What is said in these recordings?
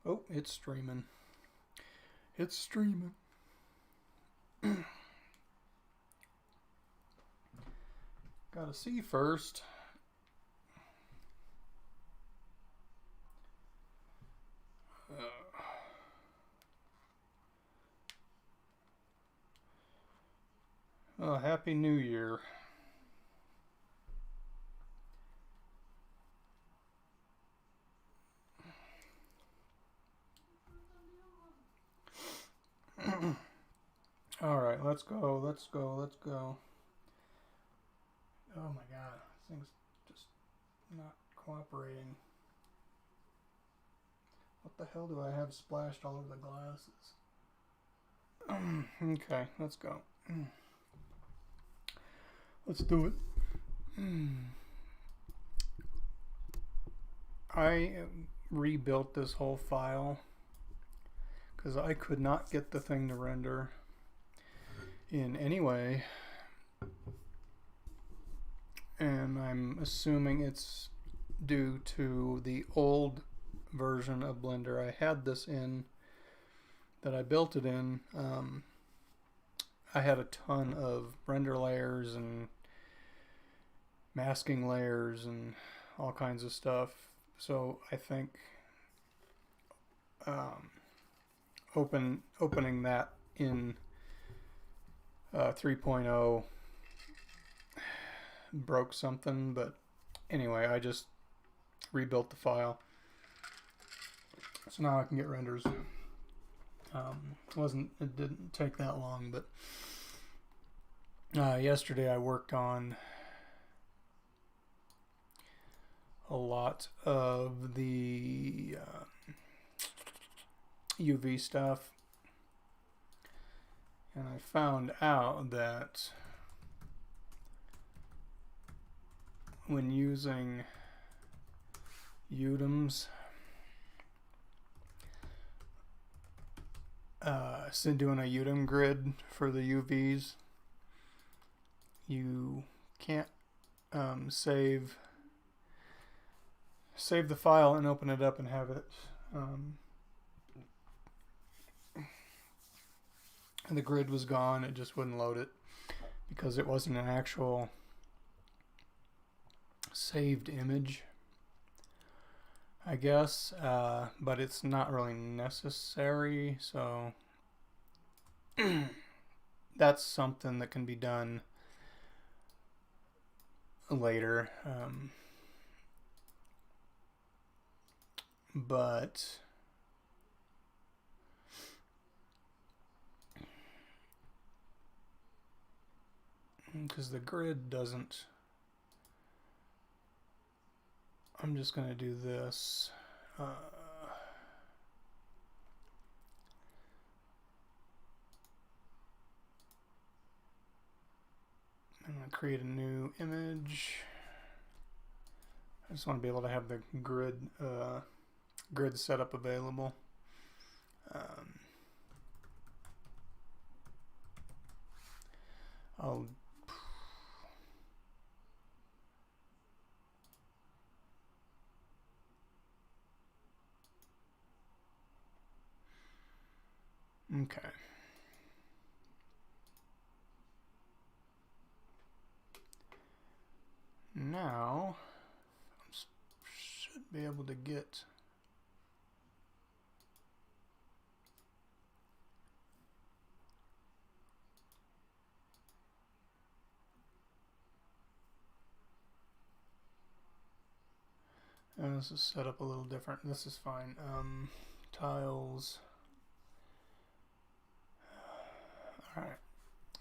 Oh, it's streaming. It's streaming. Gotta see first. Oh, Happy New Year. Alright, let's go, let's go, let's go. Oh my god, this thing's just not cooperating. What the hell do I have splashed all over the glasses? Okay, let's go. Let's do it. I rebuilt this whole file because I could not get the thing to render in any way, and I'm assuming it's due to the old version of Blender I had this in, that I built it in. I had a ton of render layers and masking layers and all kinds of stuff, so I think opening that in 3.0 broke something, but anyway, I just rebuilt the file, so now I can get renders. It didn't take that long, but yesterday I worked on a lot of the UV stuff, and I found out that when using UDMs, so doing a UDM grid for the UVs, you can't save the file and open it up and have it and the grid was gone. It just wouldn't load it because it wasn't an actual saved image, I guess, but it's not really necessary, so that's something that can be done later, but because the grid doesn't, I'm just going to do this. I'm going to create a new image. I just want to be able to have the grid setup available. Okay. Now, I should be able to get this is set up a little different. This is fine. Tiles. Alright,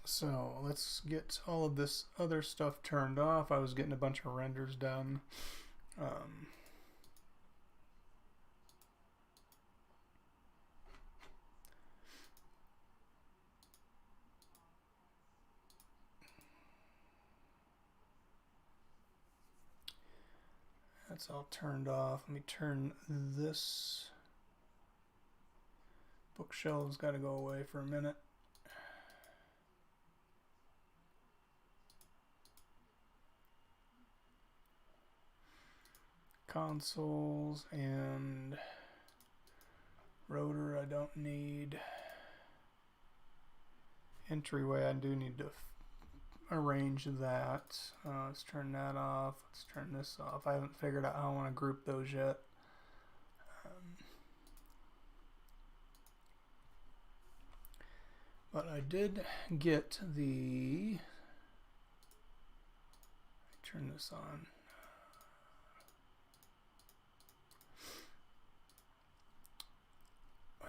so let's get all of this other stuff turned off. I was getting a bunch of renders done. That's all turned off. Let me turn this bookshelf's got to go away for a minute. Consoles and entryway, I do need to arrange that. Let's turn that off. Let's turn this off. I haven't figured out how I want to group those yet. But I did get the... Turn this on.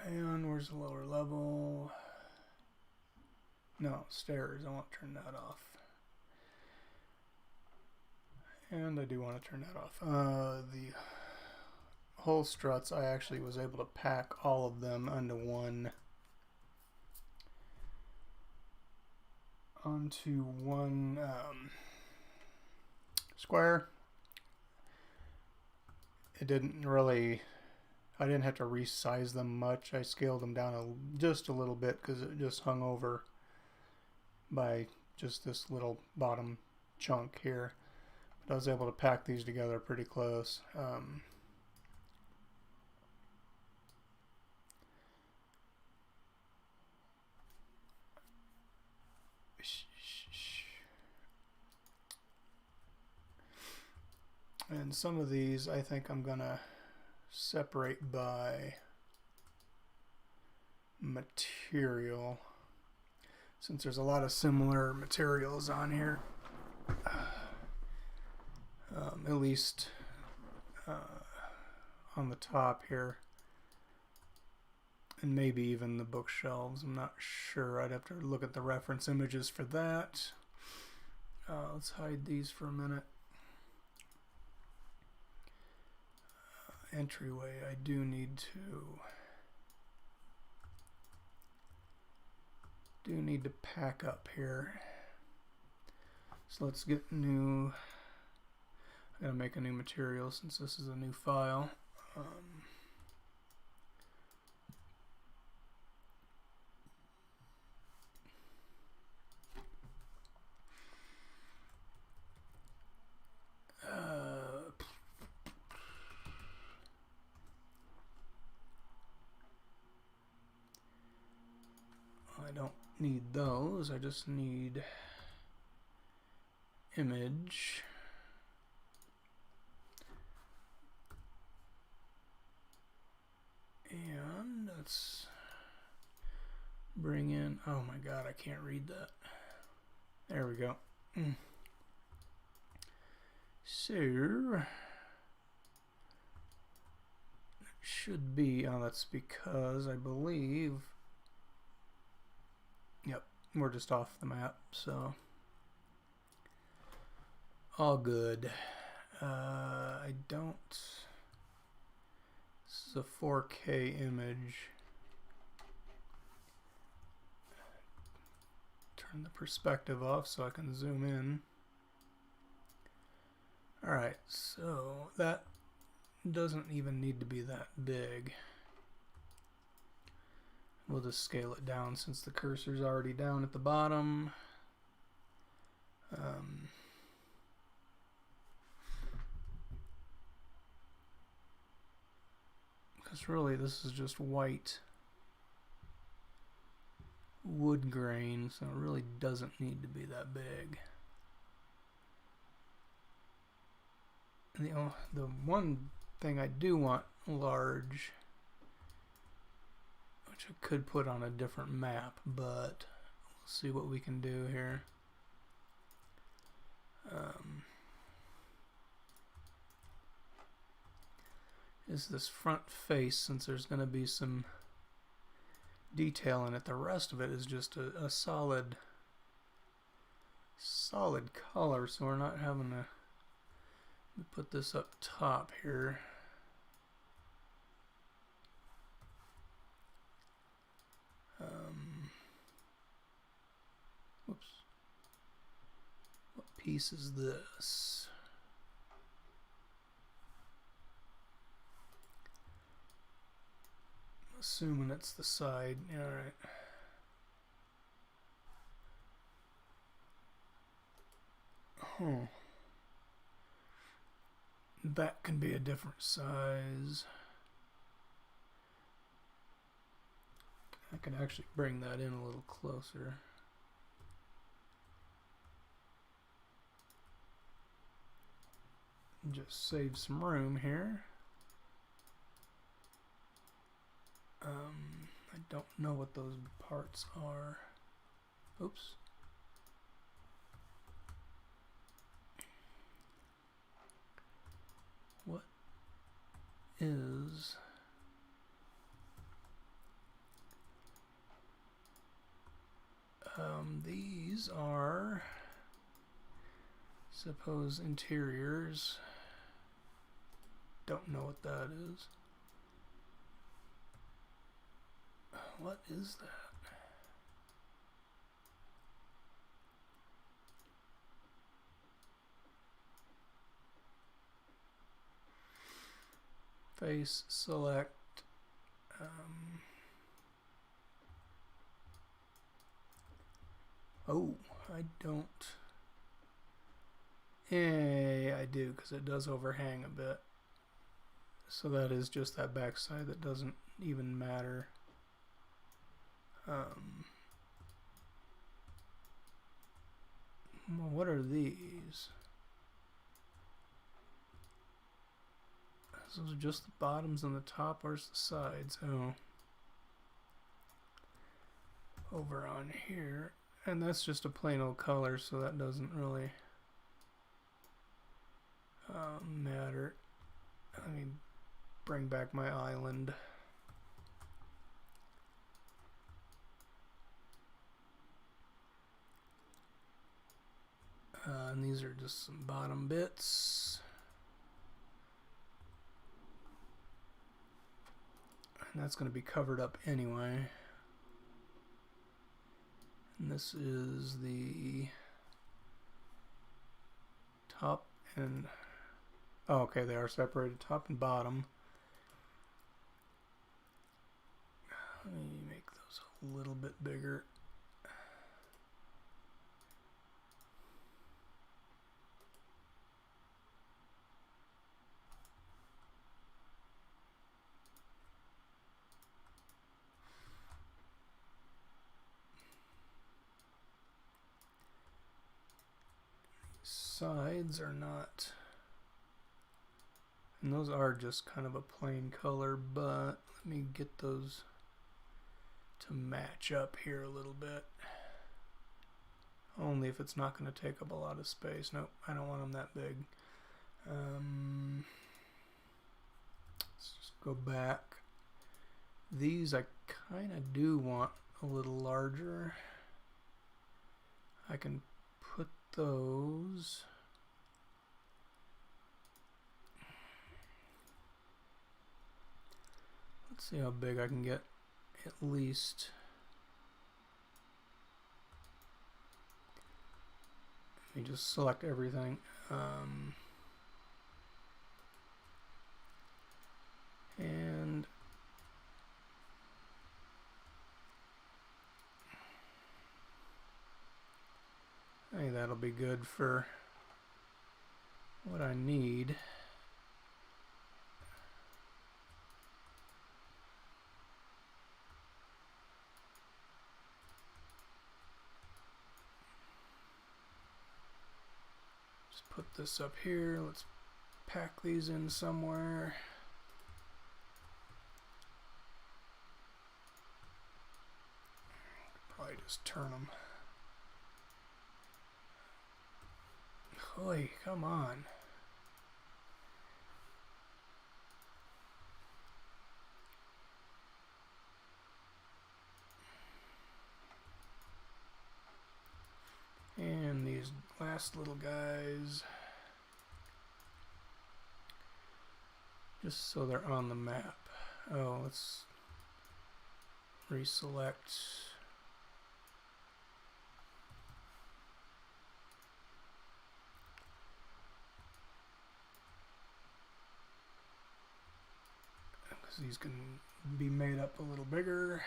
And where's the lower level? No, stairs. I want to turn that off. And I do want to turn that off. The whole struts, I actually was able to pack all of them onto one square. It didn't really, I didn't have to resize them much. I scaled them down just a little bit because it just hung over by just this little bottom chunk here. But I was able to pack these together pretty close. And some of these I think I'm gonna separate by material, since there's a lot of similar materials on here, at least on the top here, and maybe even the bookshelves. I'm not sure. I'd have to look at the reference images for that. Let's hide these for a minute. Entryway, I do need to pack up here. So let's get new. I gotta make a new material since this is a new file. I don't need those, I just need image. And let's bring in, oh my god, I can't read that. There we go. So it should be, oh, that's because I believe, yep, we're just off the map, so all good. I don't, this is a 4K image. Turn the perspective off so I can zoom in. Alright, so that doesn't even need to be that big. We'll just scale it down since the cursor's already down at the bottom. Because really this is just white wood grain, so it really doesn't need to be that big. And the one thing I do want large, which I could put on a different map, but we'll see what we can do here. Is this front face, since there's going to be some detail in it. The rest of it is just a solid color, so we're not having to put this up top here. Whoops. What piece is this? Assuming it's the side. Alright. Huh. That can be a different size. I can actually bring that in a little closer. just save some room here. I don't know what those parts are. Oops. What is these are, suppose, interiors. Don't know what that is. What is that? Face select. Oh, I don't. Yeah, I do, because it does overhang a bit. So that is just that backside that doesn't even matter. Well, what are these? Those are just the bottoms and the top, or the sides. Oh. Over on here. And that's just a plain old color, so that doesn't really matter. Let me bring back my island. And these are just some bottom bits. And that's going to be covered up anyway. And this is the top and, oh, okay, they are separated, top and bottom. Let me make those a little bit bigger. Sides are not, and those are just kind of a plain color, but let me get those to match up here a little bit. Only if it's not going to take up a lot of space. Nope, I don't want them that big. Let's just go back. These I kind of do want a little larger. I can put those. Let's see how big I can get, at least. Let me just select everything. And I think that'll be good for what I need. Just put this up here. Let's pack these in somewhere. Probably just turn them. Holy, come on. And these last little guys, just so they're on the map. Oh, let's reselect. These can be made up a little bigger.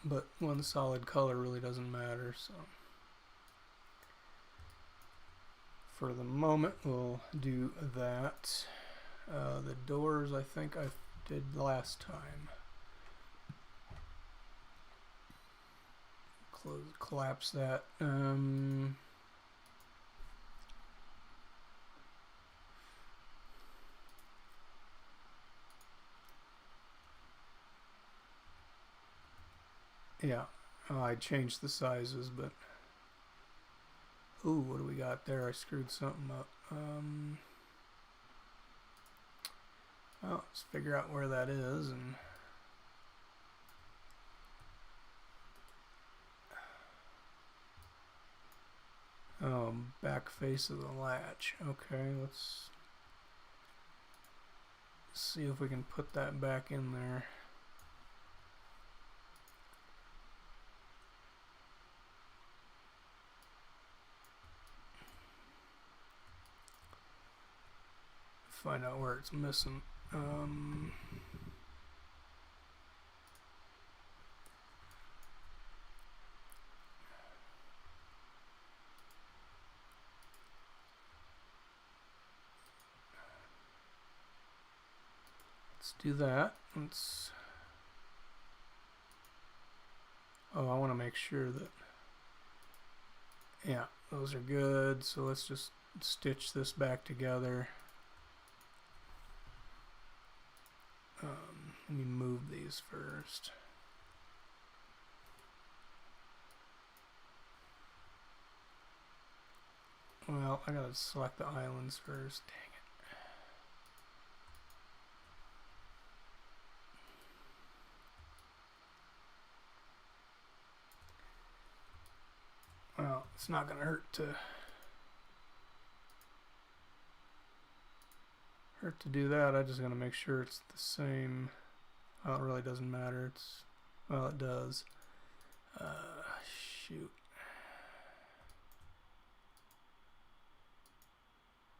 But one solid color really doesn't matter, so for the moment we'll do that. The doors I think I did last time. collapse that. Yeah, oh, I changed the sizes, but ooh, what do we got there? I screwed something up. Well, let's figure out where that is and back face of the latch. Okay, let's see if we can put that back in there. Find out where it's missing. Let's do that. Let's. Oh, I want to make sure that. Yeah, those are good. So let's just stitch this back together. Let me move these first. Well, I gotta select the islands first. Dang it. Well, it's not gonna hurt to do that. I just gotta make sure it's the same. Well, it really doesn't matter. It's, well, it does. Shoot.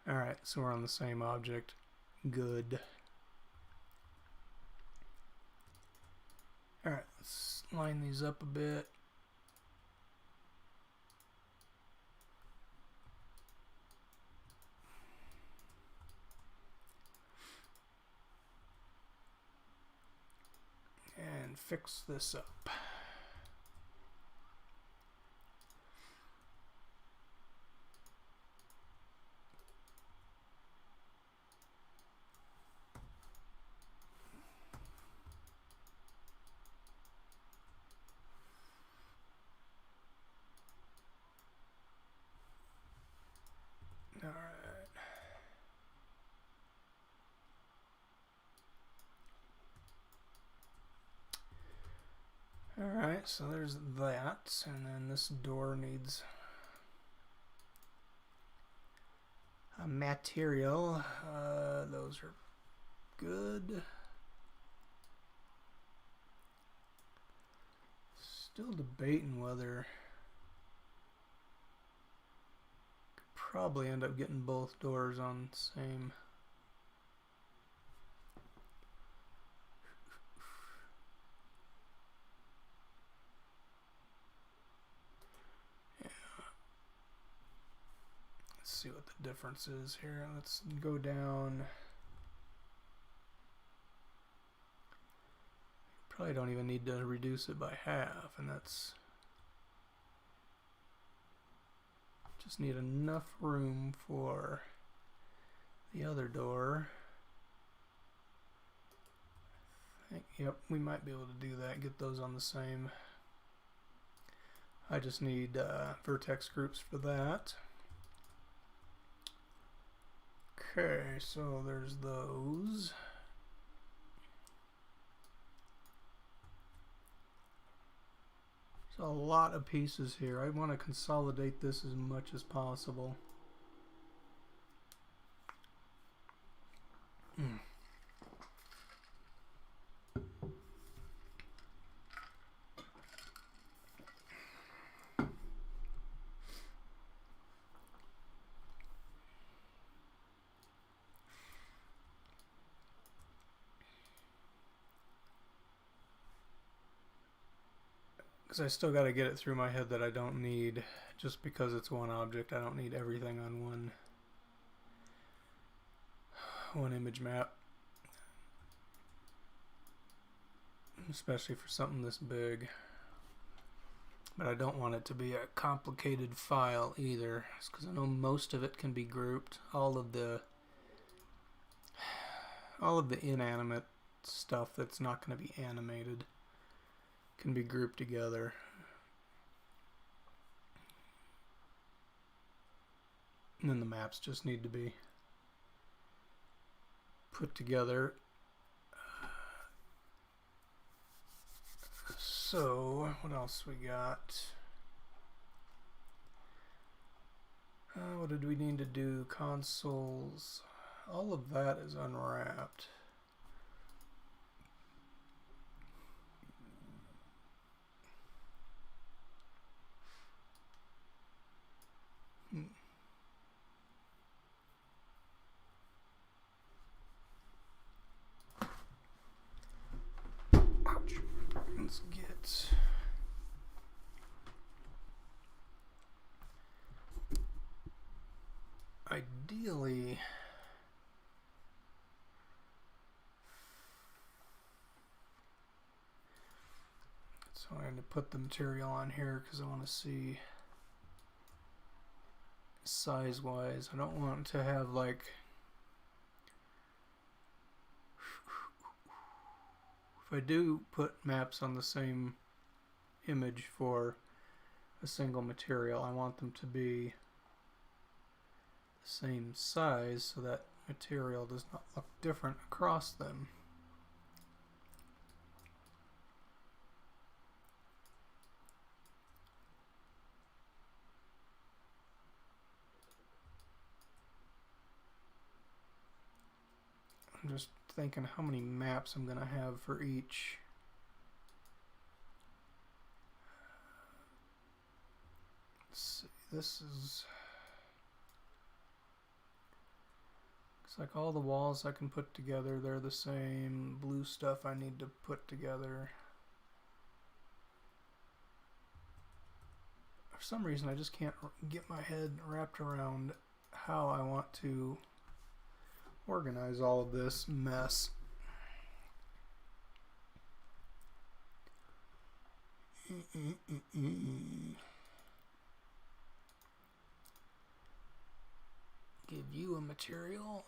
Alright, so we're on the same object. Good. Alright, let's line these up a bit. And fix this up. Alright, so there's that, and then this door needs a material. Those are good. Still debating whether could probably end up getting both doors on the same. See what the difference is here. Let's go down. Probably don't even need to reduce it by half, and that's just need enough room for the other door. I think, yep, we might be able to do that, get those on the same. I just need vertex groups for that. Okay, so there's those. There's a lot of pieces here. I want to consolidate this as much as possible. Because I still got to get it through my head that I don't need, just because it's one object, I don't need everything on one image map. Especially for something this big. But I don't want it to be a complicated file either, because I know most of it can be grouped. All of the inanimate stuff that's not going to be animated can be grouped together. And then the maps just need to be put together. So, what else we got? What did we need to do? Consoles. All of that is unwrapped. Ouch. Let's get... Ideally... So I'm going to put the material on here because I want to see size-wise. I don't want to have like... If I do put maps on the same image for a single material, I want them to be the same size so that material does not look different across them. I'm just thinking how many maps I'm going to have for each. Let's see, this is... Looks like all the walls I can put together, they're the same. Blue stuff I need to put together. For some reason I just can't get my head wrapped around how I want to organize all of this mess. Give you a material.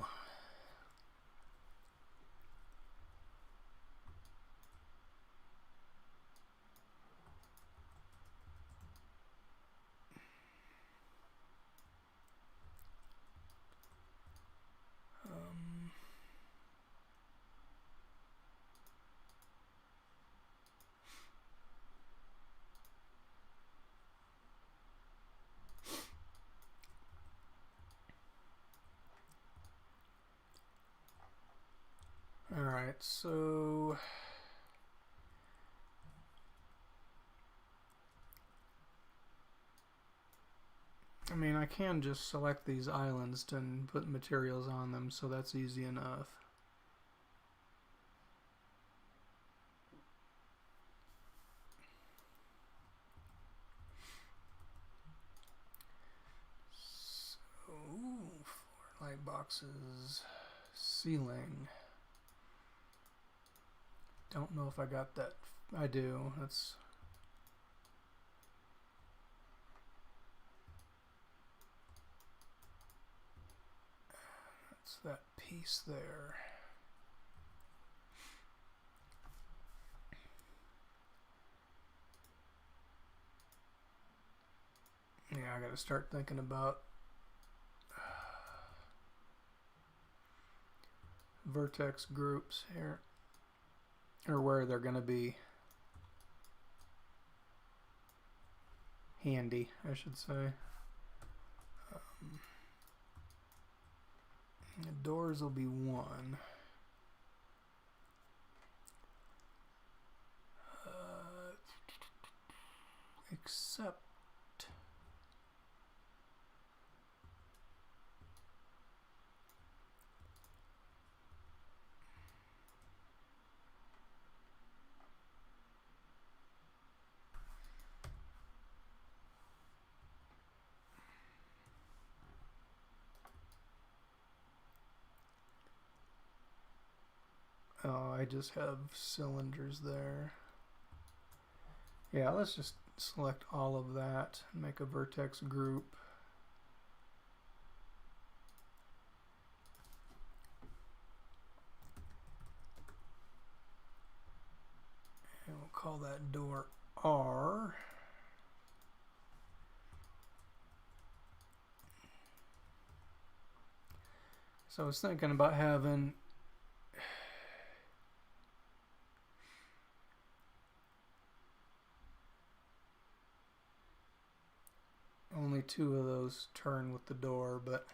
Alright, so I mean, I can just select these islands and put materials on them, so that's easy enough. So, 4 light boxes, ceiling. Don't know if I got that. I do. That's that piece there. Yeah, I gotta start thinking about vertex groups here, or where they're gonna be handy, I should say. The doors will be 1. Except oh, I just have cylinders there. Yeah, let's just select all of that, make a vertex group. And we'll call that door R. So I was thinking about having only 2 of those turn with the door, but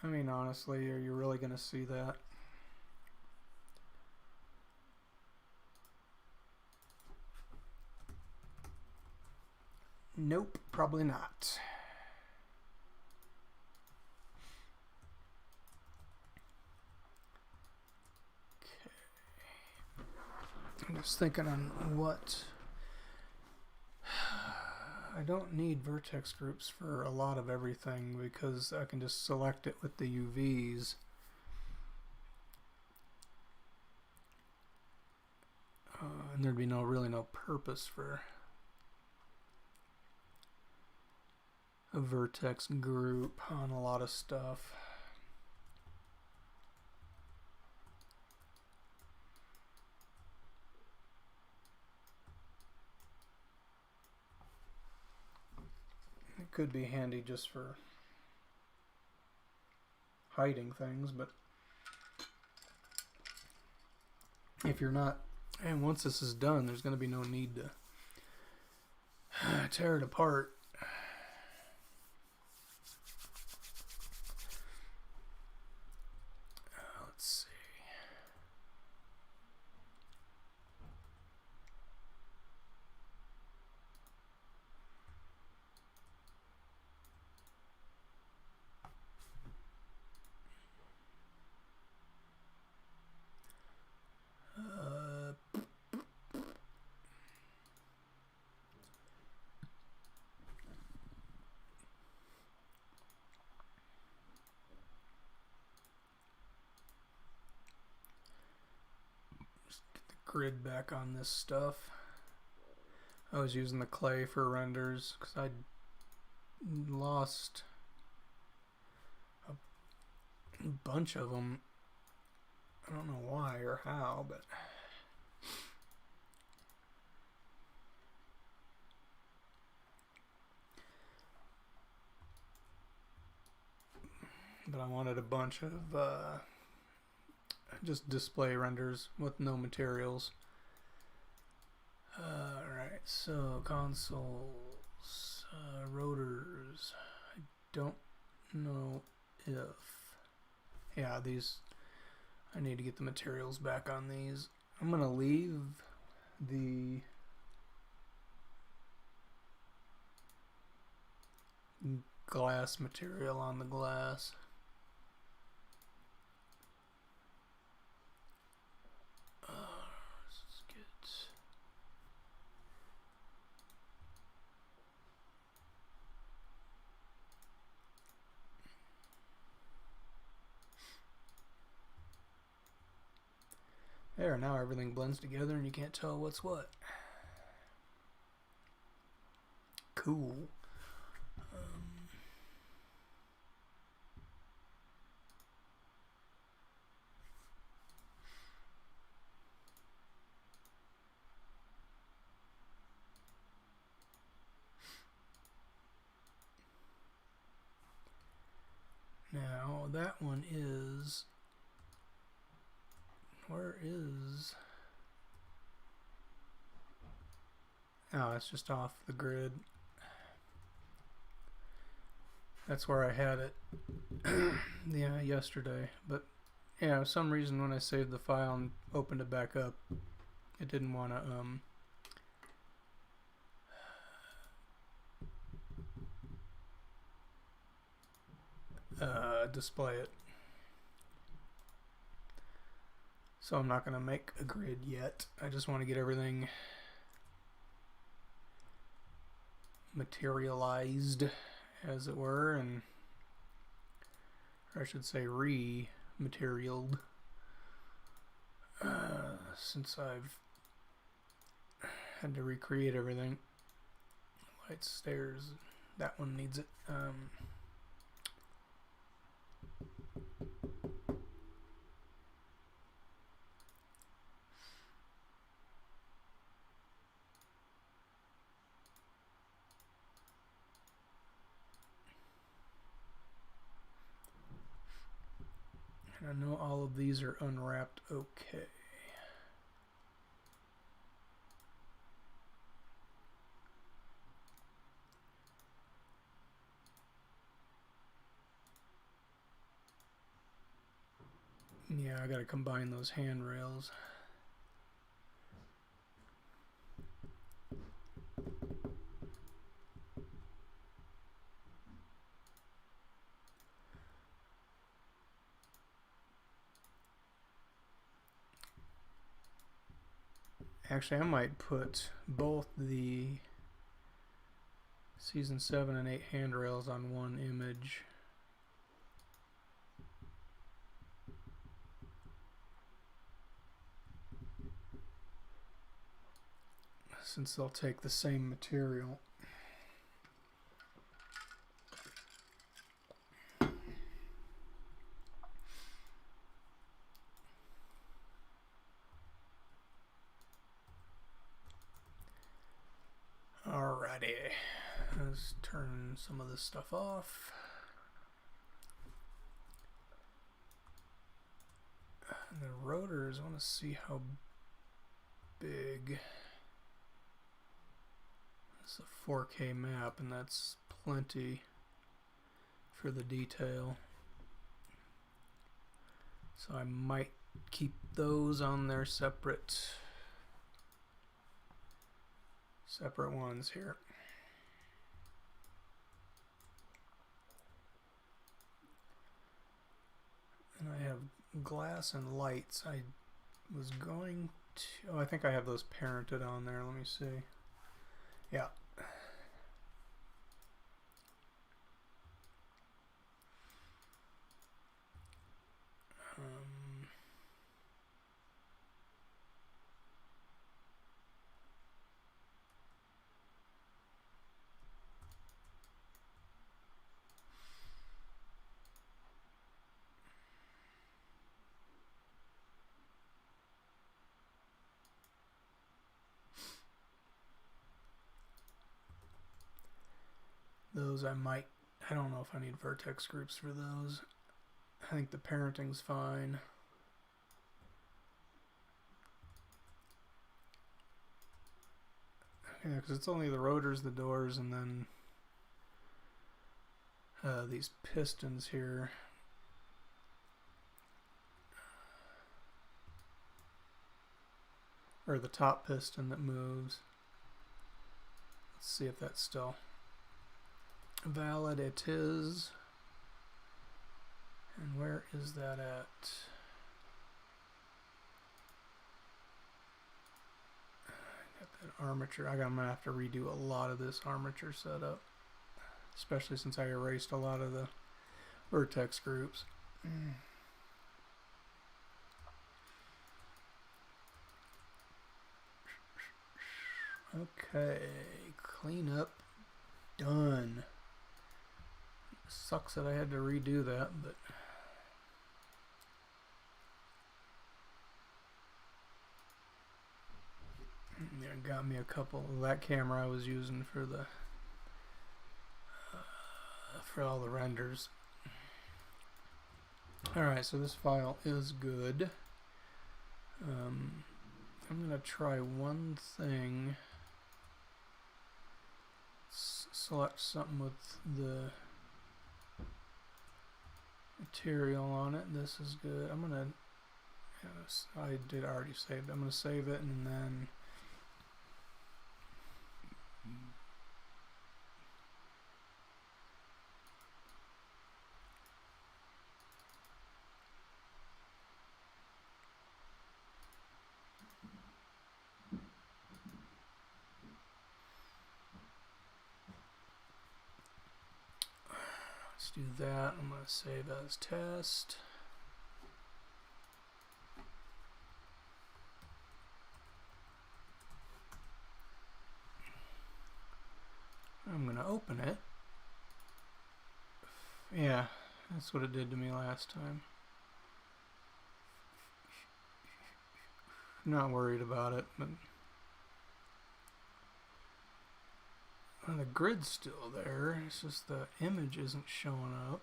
I mean, honestly, are you really going to see that? Nope, probably not. I'm just thinking on what. I don't need vertex groups for a lot of everything because I can just select it with the UVs. And there'd be really no purpose for a vertex group on a lot of stuff. It could be handy just for hiding things, but if you're not, and once this is done, there's going to be no need to tear it apart. Let's see. Grid back on this stuff. I was using the clay for renders because I lost a bunch of them. I don't know why or how, but I wanted a bunch of just display renders with no materials. Alright, so consoles, rotors, I don't know if, yeah, these, I need to get the materials back on these. I'm going to leave the glass material on the glass. There, now everything blends together and you can't tell what's what. Cool. Now that one is, where is, oh, it's just off the grid. That's where I had it yeah, yesterday, but yeah, for some reason when I saved the file and opened it back up, it didn't want to display it. So I'm not going to make a grid yet. I just want to get everything materialized, as it were, and, or I should say re-materialed, since I've had to recreate everything. Light stairs, that one needs it. And I know all of these are unwrapped okay. Yeah, I gotta combine those handrails. Actually, I might put both the Season 7 and 8 handrails on one image. Since they'll take the same material. Alrighty, let's turn some of this stuff off. And the rotors, I want to see how big. It's a 4K map, and that's plenty for the detail. So I might keep those on their separate ones here. And I have glass and lights. I was going to, oh, I think I have those parented on there. Let me see. Yeah. Those I don't know if I need vertex groups for those. I think the parenting's fine. Yeah, because it's only the rotors, the doors, and then these pistons here. Or the top piston that moves. Let's see if that's still valid. It is. And where is that at? I got that armature. I'm gonna have to redo a lot of this armature setup, especially since I erased a lot of the vertex groups. Okay, cleanup done. Sucks that I had to redo that, but it got me a couple. That camera I was using for the for all the renders. Alright, so this file is good. I'm gonna try one thing. Select something with the material on it. This is good. I'm gonna, yes, I did already save it. I'm gonna save it and then let's do that. I'm gonna save as test. gonna open it. Yeah, that's what it did to me last time. I'm not worried about it, but well, the grid's still there. It's just the image isn't showing up.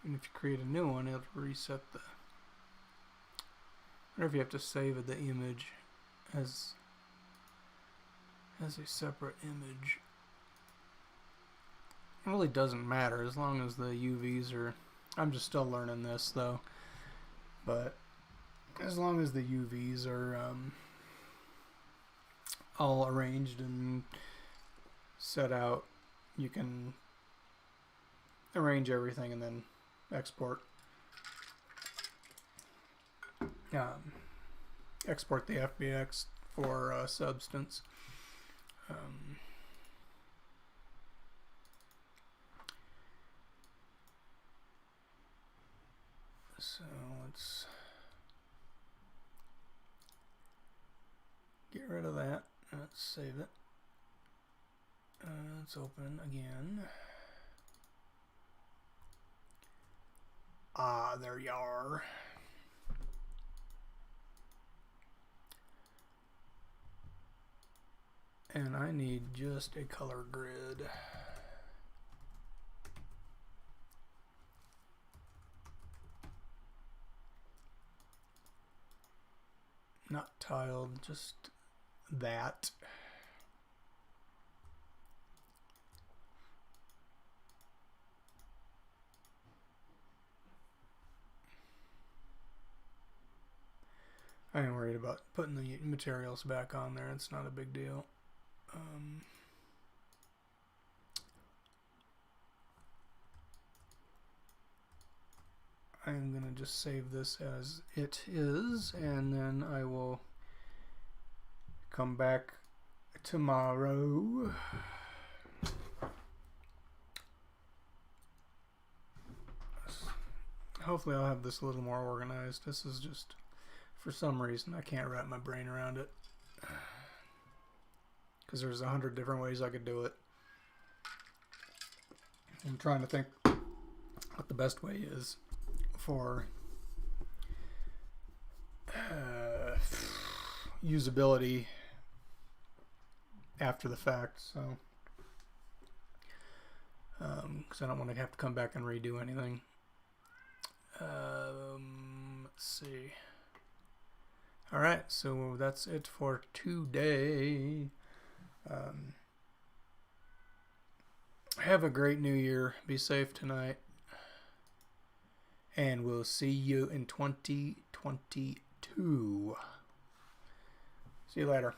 And if you create a new one, it'll reset the... I wonder if you have to save the image as a separate image. It really doesn't matter as long as the UVs are... I'm just still learning this though. But as long as the UVs are all arranged and set out, you can arrange everything and then export. Export the FBX for Substance. So let's get rid of that. Let's save it. Let's open again. Ah, there you are. And I need just a color grid. Not tiled, just that. I ain't worried about putting the materials back on there. It's not a big deal. I'm gonna just save this as it is, and then I will come back tomorrow. Hopefully I'll have this a little more organized. This is just, for some reason, I can't wrap my brain around it. Because there's 100 different ways I could do it. I'm trying to think what the best way is for usability after the fact. So, because I don't want to have to come back and redo anything. Let's see. Alright, so that's it for today. Have a great new year. Be safe tonight. And we'll see you in 2022. See you later.